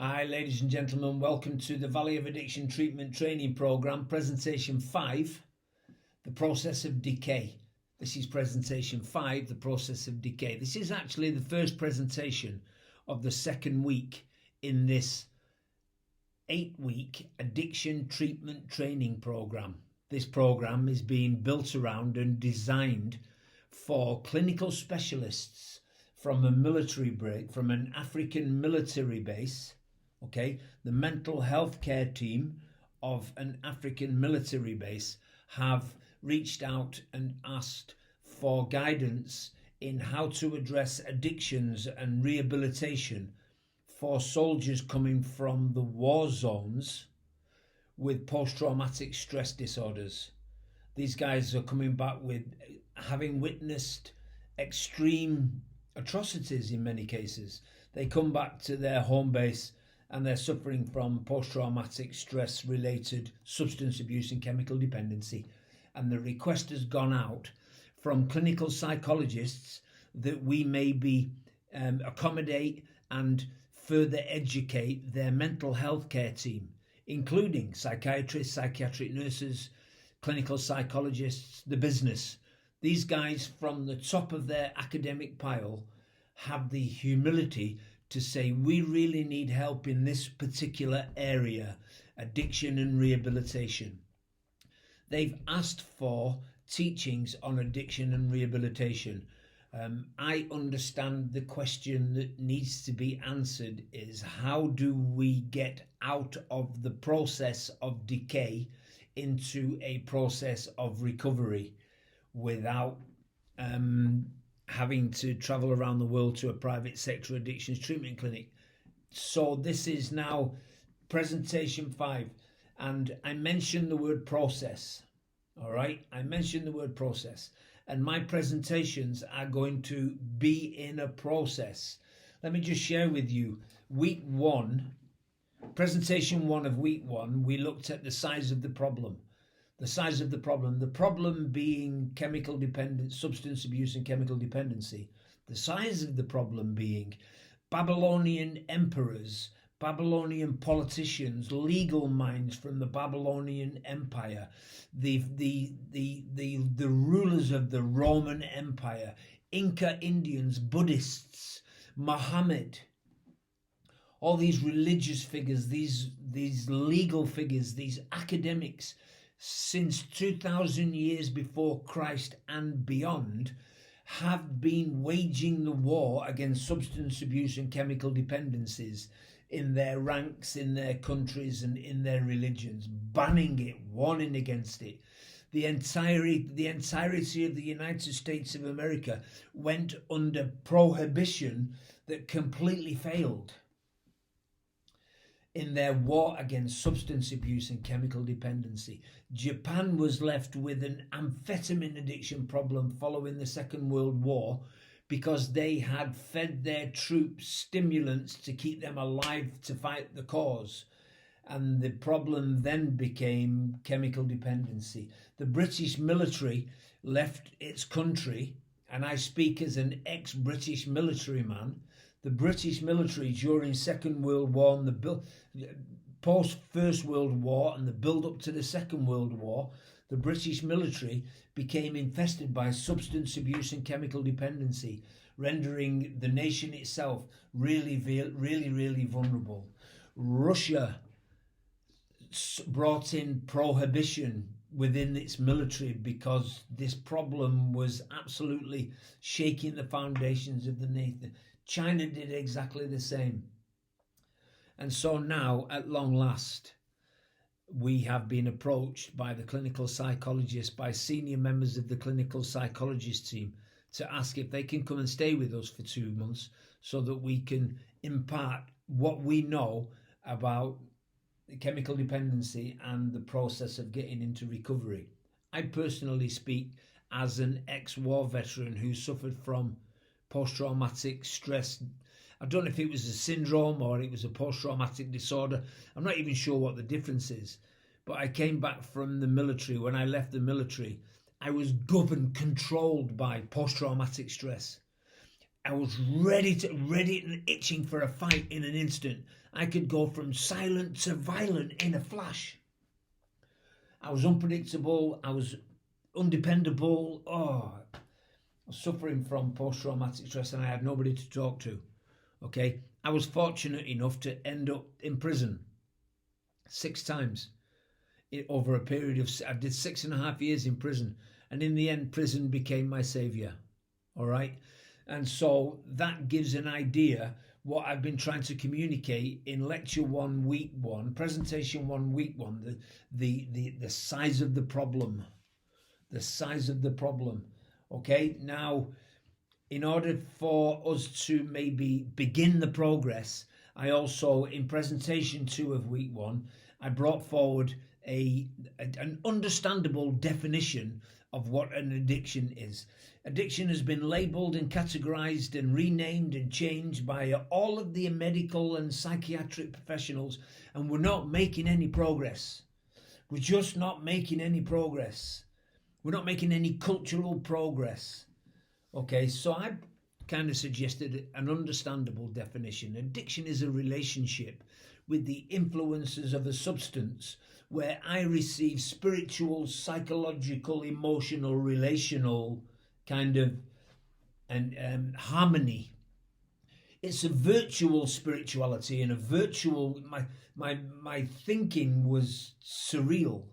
Hi, ladies and gentlemen, welcome to the Valley of Addiction Treatment Training Program, Presentation 5, The Process of Decay. This is Presentation 5, The Process of Decay. This is actually the first presentation of the second week in this 8-week Addiction Treatment Training Program. This program is being built around and designed for clinical specialists from an African military base. Okay, the mental health care team of an African military base have reached out and asked for guidance in how to address addictions and rehabilitation for soldiers coming from the war zones with post-traumatic stress disorders. These guys are coming back with having witnessed extreme atrocities in many cases. They come back to their home base and they're suffering from post-traumatic stress-related substance abuse and chemical dependency. And the request has gone out from clinical psychologists that we maybe accommodate and further educate their mental health care team, including psychiatrists, psychiatric nurses, clinical psychologists, the business. These guys from the top of their academic pile have the humility to say, we really need help in this particular area, addiction and rehabilitation. They've asked for teachings on addiction and rehabilitation. I understand the question that needs to be answered is, how do we get out of the process of decay into a process of recovery without having to travel around the world to a private sector addictions treatment clinic? So this is now presentation 5, and I mentioned the word process. All right, I mentioned the word process, and my presentations are going to be in a process. Let me just share with you week 1, presentation 1 of week 1. We looked at the size of the problem. The problem being chemical dependence, substance abuse and chemical dependency. The size of the problem being Babylonian emperors, Babylonian politicians, legal minds from the Babylonian Empire, the rulers of the Roman Empire, Inca Indians, Buddhists, Muhammad, all these religious figures, these legal figures, these academics, since 2,000 years before Christ and beyond, have been waging the war against substance abuse and chemical dependencies in their ranks, in their countries and in their religions, banning it, warning against it. The entirety of the United States of America went under prohibition that completely failed in their war against substance abuse and chemical dependency. Japan was left with an amphetamine addiction problem following the Second World War because they had fed their troops stimulants to keep them alive to fight the cause. And the problem then became chemical dependency. The British military left its country, and I speak as an ex-British military man. The British military during Second World War and the post First World War and the build up to the Second World War, the British military became infested by substance abuse and chemical dependency, rendering the nation itself really vulnerable. Russia brought in prohibition within its military because this problem was absolutely shaking the foundations of the nation. China did exactly the same. And so now, at long last, we have been approached by the clinical psychologist, by senior members of the clinical psychologist team, to ask if they can come and stay with us for 2 months so that we can impart what we know about chemical dependency and the process of getting into recovery. I personally speak as an ex-war veteran who suffered from post-traumatic stress. I don't know if it was a syndrome or it was a post-traumatic disorder. I'm not even sure what the difference is. But I came back from the military. When I left the military, I was governed, controlled by post-traumatic stress. I was ready and itching for a fight in an instant. I could go from silent to violent in a flash. I was unpredictable. I was undependable. Oh, I was suffering from post-traumatic stress and I had nobody to talk to. Okay, I was fortunate enough to end up in prison 6 times over a period of, I did 6.5 years in prison, and in the end prison became my savior. All right, and so that gives an idea what I've been trying to communicate in lecture 1 week 1, presentation 1 week 1, the size of the problem, the size of the problem. Okay, now in order for us to maybe begin the progress, I also, in presentation 2 of week 1, I brought forward an understandable definition of what an addiction is. Addiction has been labelled and categorised and renamed and changed by all of the medical and psychiatric professionals, and we're not making any progress. We're just not making any progress. We're not making any cultural progress. Okay, so I kind of suggested an understandable definition. Addiction is a relationship with the influences of a substance where I receive spiritual, psychological, emotional, relational kind of harmony. It's a virtual spirituality and a virtual. My thinking was surreal.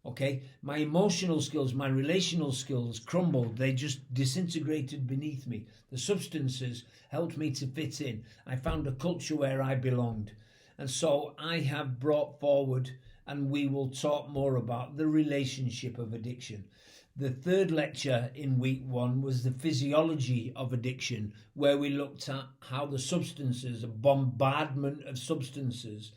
Okay, my emotional skills, my relational skills crumbled. They just disintegrated beneath me. The substances helped me to fit in. I found a culture where I belonged. And so I have brought forward, and we will talk more about the relationship of addiction. The third lecture in week 1 was the physiology of addiction, where we looked at how the substances, a bombardment of substances,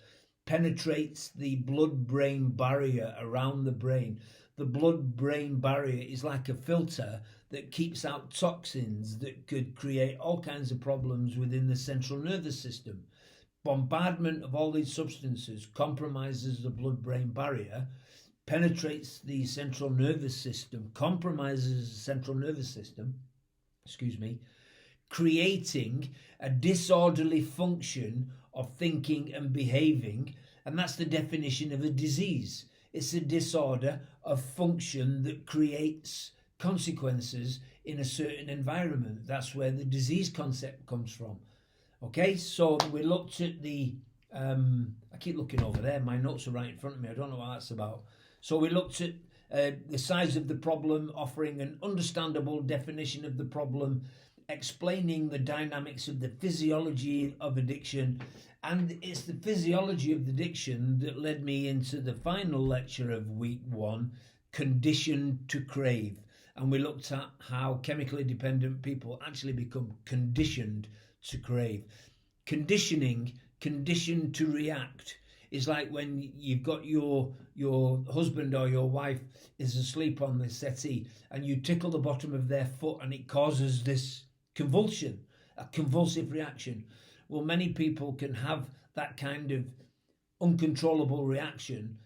penetrates the blood-brain barrier around the brain. The blood-brain barrier is like a filter that keeps out toxins that could create all kinds of problems within the central nervous system. Bombardment of all these substances compromises the blood-brain barrier, penetrates the central nervous system, compromises the central nervous system, creating a disorderly function of thinking and behaving, and that's the definition of a disease. It's a disorder of function that creates consequences in a certain environment. That's where the disease concept comes from. Okay, so we looked at the, I keep looking over there, my notes are right in front of me, I don't know what that's about. So we looked at the size of the problem, offering an understandable definition of the problem, explaining the dynamics of the physiology of addiction, and it's the physiology of addiction that led me into the final lecture of week 1, Conditioned to Crave. And we looked at how chemically dependent people actually become conditioned to crave. Conditioned to react, is like when you've got your husband or your wife is asleep on the settee and you tickle the bottom of their foot and it causes this convulsion, a convulsive reaction. Well, many people can have that kind of uncontrollable reaction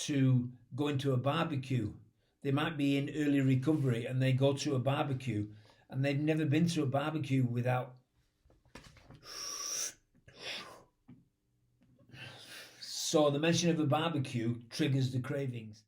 to going to a barbecue. They might be in early recovery and they go to a barbecue and they've never been to a barbecue without. So the mention of a barbecue triggers the cravings.